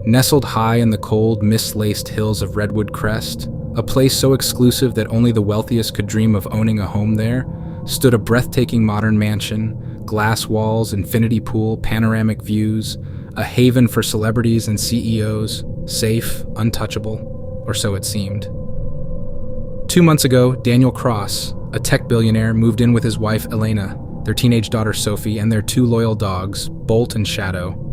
Nestled high in the cold, mist-laced hills of Redwood Crest, a place so exclusive that only the wealthiest could dream of owning a home there, stood a breathtaking modern mansion, glass walls, infinity pool, panoramic views, a haven for celebrities and CEOs, safe, untouchable, or so it seemed. 2 months ago, Daniel Cross, a tech billionaire, moved in with his wife Elena, their teenage daughter Sophie, and their 2 loyal dogs, Bolt and Shadow.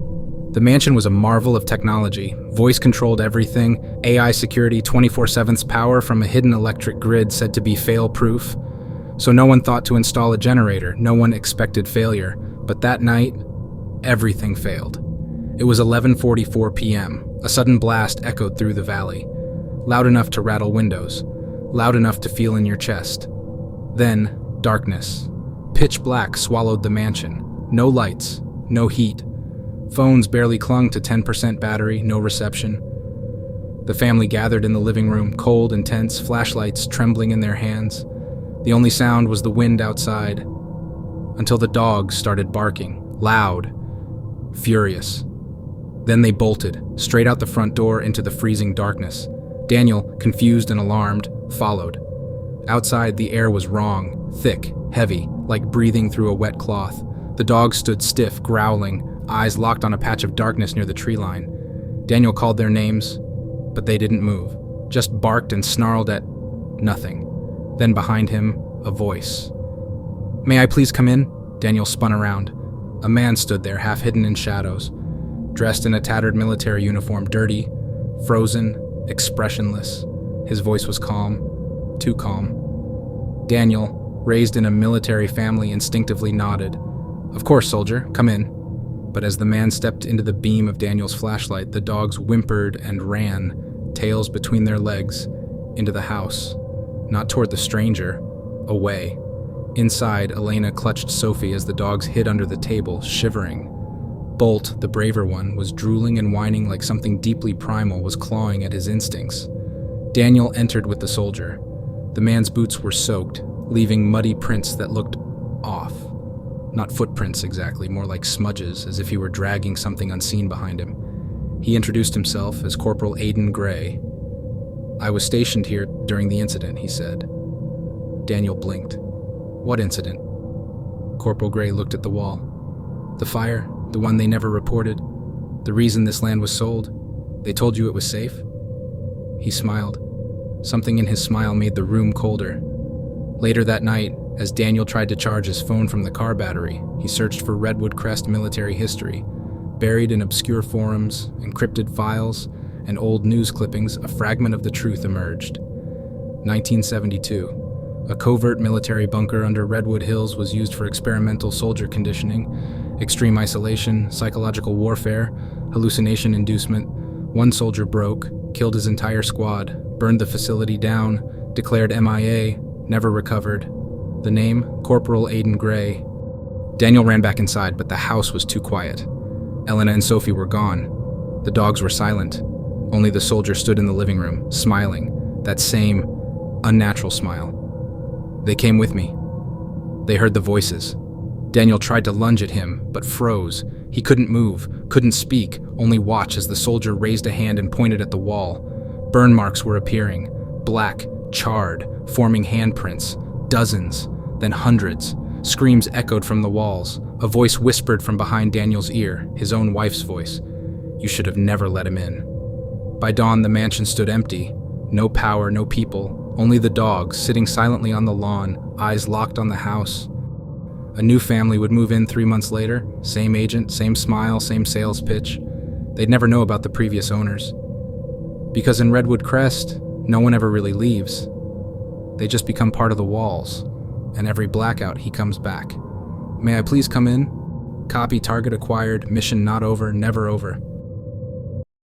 The mansion was a marvel of technology, voice-controlled everything, AI security, 24/7 power from a hidden electric grid said to be fail-proof. So no one thought to install a generator, no one expected failure. But that night, everything failed. It was 11:44 p.m. A sudden blast echoed through the valley, loud enough to rattle windows, loud enough to feel in your chest. Then, darkness. Pitch black swallowed the mansion. No lights, no heat. Phones barely clung to 10% battery, no reception. The family gathered in the living room, cold and tense, flashlights trembling in their hands. The only sound was the wind outside, until the dogs started barking, loud, furious. Then they bolted, straight out the front door into the freezing darkness. Daniel, confused and alarmed, followed. Outside, the air was wrong, thick, heavy, like breathing through a wet cloth. The dogs stood stiff, growling, eyes locked on a patch of darkness near the tree line. Daniel called their names, but they didn't move, just barked and snarled at nothing. Then behind him, a voice. "May I please come in?" Daniel spun around. A man stood there, half hidden in shadows, dressed in a tattered military uniform, dirty, frozen, expressionless. His voice was calm, too calm. Daniel, raised in a military family, instinctively nodded. "Of course, soldier, come in." But as the man stepped into the beam of Daniel's flashlight, the dogs whimpered and ran, tails between their legs, into the house. Not toward the stranger, away. Inside, Elena clutched Sophie as the dogs hid under the table, shivering. Bolt, the braver one, was drooling and whining like something deeply primal was clawing at his instincts. Daniel entered with the soldier. The man's boots were soaked, leaving muddy prints that looked off. Not footprints exactly, more like smudges, as if he were dragging something unseen behind him. He introduced himself as Corporal Aiden Gray. "I was stationed here during the incident," he said. Daniel blinked. "What incident?" Corporal Gray looked at the wall. "The fire, the one they never reported. The reason this land was sold. They told you it was safe?" He smiled. Something in his smile made the room colder. Later that night, as Daniel tried to charge his phone from the car battery, he searched for Redwood Crest military history. Buried in obscure forums, encrypted files, and old news clippings, a fragment of the truth emerged. 1972. A covert military bunker under Redwood Hills was used for experimental soldier conditioning, extreme isolation, psychological warfare, hallucination inducement. One soldier broke, killed his entire squad, burned the facility down, declared MIA, never recovered. The name, Corporal Aiden Gray. Daniel ran back inside, but the house was too quiet. Elena and Sophie were gone. The dogs were silent. Only the soldier stood in the living room, smiling, that same unnatural smile. They came with me. They heard the voices. Daniel tried to lunge at him, but froze. He couldn't move, couldn't speak, only watch as the soldier raised a hand and pointed at the wall. Burn marks were appearing, black, charred, forming handprints. Dozens, then hundreds. Screams echoed from the walls. A voice whispered from behind Daniel's ear, his own wife's voice. "You should have never let him in." By dawn, the mansion stood empty. No power, no people, only the dogs sitting silently on the lawn, eyes locked on the house. A new family would move in 3 months later. Same agent, same smile, same sales pitch. They'd never know about the previous owners. Because in Redwood Crest, no one ever really leaves. They just become part of the walls, and every blackout he comes back. "May I please come in?" Copy target acquired, mission not over, never over.